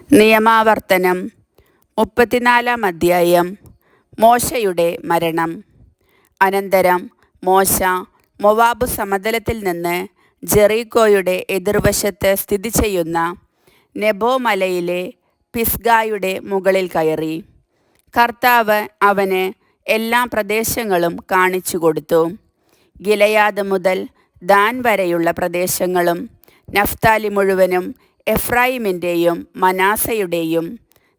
നിയമാവർത്തനം 34 അധ്യായം. മോശയുടെ മരണം. അനന്തരം മോശ മോവാബ് സമതലത്തിൽ നിന്ന് ജെറീക്കോയുടെ എതിർവശത്ത് സ്ഥിതി ചെയ്യുന്ന നെബോ മലയിലെ പിസ്ഗായുടെ മുകളിൽ കയറി. കർത്താവ് അവന് എല്ലാ പ്രദേശങ്ങളും കാണിച്ചു കൊടുത്തു. ഗിലെയാദ് മുതൽ ദാൻ വരെയുള്ള പ്രദേശങ്ങളും നഫ്താലി മുഴുവനും എഫ്രായിമിൻ്റെയും മനാസയുടെയും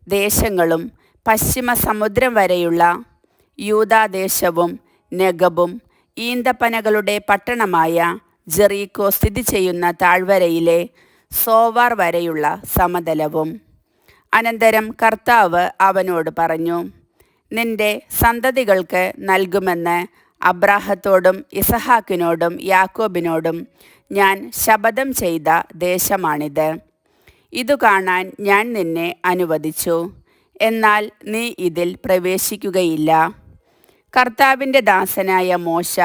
ദേശങ്ങളും പശ്ചിമ സമുദ്രം വരെയുള്ള യൂദാദേശവും നെഗബും ഈന്തപ്പനകളുടെ പട്ടണമായ ജെറീക്കോ സ്ഥിതി ചെയ്യുന്ന താഴ്വരയിലെ സോവാർ വരെയുള്ള സമതലവും. അനന്തരം കർത്താവ് അവനോട് പറഞ്ഞു, നിന്റെ സന്തതികൾക്ക് നൽകുമെന്ന് അബ്രാഹത്തോടും ഇസഹാക്കിനോടും യാക്കോബിനോടും ഞാൻ ശപഥം ചെയ്ത ദേശമാണിത്. ഇതു കാണാൻ ഞാൻ നിന്നെ അനുവദിച്ചു, എന്നാൽ നീ ഇതിൽ പ്രവേശിക്കുകയില്ല. കർത്താവിൻ്റെ ദാസനായ മോശ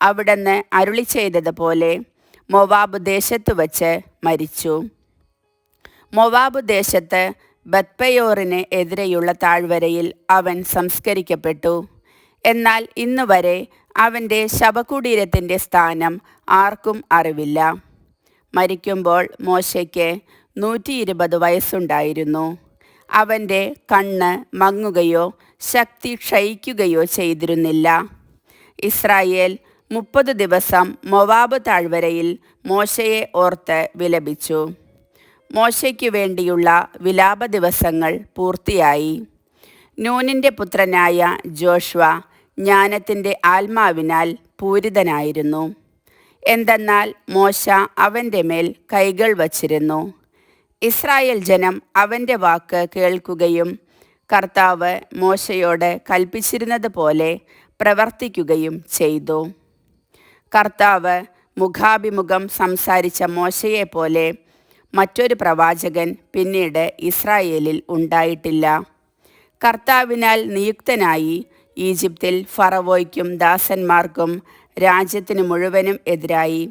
അവിടുന്ന് അരുളി ചെയ്തതുപോലെ മോവാബ് ദേശത്തു വച്ച് മരിച്ചു. മോവാബ് ദേശത്ത് ബത്പയോറിന് എതിരെയുള്ള താഴ്വരയിൽ അവൻ സംസ്കരിക്കപ്പെട്ടു. എന്നാൽ ഇന്നുവരെ അവൻ്റെ ശവകുടീരത്തിൻ്റെ സ്ഥാനം ആർക്കും അറിവില്ല. മരിക്കുമ്പോൾ മോശയ്ക്ക് 120 വയസ്സുണ്ടായിരുന്നു. അവൻ്റെ കണ്ണ് മങ്ങുകയോ ശക്തി ക്ഷയിക്കുകയോ ചെയ്തിരുന്നില്ല. ഇസ്രായേൽ 30 ദിവസം മോവാബ് താഴ്വരയിൽ മോശയെ ഓർത്ത് വിലപിച്ചു. മോശയ്ക്കു വേണ്ടിയുള്ള വിലാപ ദിവസങ്ങൾ പൂർത്തിയായി. നൂനിൻ്റെ പുത്രനായ ജോഷ്വ ജ്ഞാനത്തിൻ്റെ ആത്മാവിനാൽ പൂരിതനായിരുന്നു. എന്തെന്നാൽ മോശ അവൻ്റെ മേൽ കൈകൾ വച്ചിരുന്നു. ഇസ്രായേൽ ജനം അവൻ്റെ വാക്ക് കേൾക്കുകയും കർത്താവ് മോശയോട് കൽപ്പിച്ചിരുന്നത് പോലെ പ്രവർത്തിക്കുകയും ചെയ്തു. കർത്താവ് മുഖാഭിമുഖം സംസാരിച്ച മോശയെപ്പോലെ മറ്റൊരു പ്രവാചകൻ പിന്നീട് ഇസ്രായേലിൽ ഉണ്ടായിട്ടില്ല. കർത്താവിനാൽ നിയുക്തനായി ഈജിപ്തിൽ ഫറവോയ്ക്കും ദാസന്മാർക്കും രാജ്യത്തിനു മുഴുവനും എതിരായി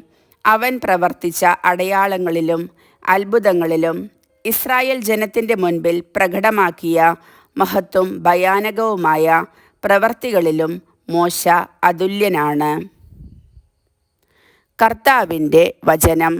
അവൻ പ്രവർത്തിച്ച അടയാളങ്ങളിലും അത്ഭുതങ്ങളിലും ഇസ്രായേൽ ജനത്തിൻ്റെ മുൻപിൽ പ്രകടമാക്കിയ മഹത്തും ഭയാനകവുമായ പ്രവർത്തികളിലും മോശ അതുല്യനാണ്. കർത്താവിൻ്റെ വചനം.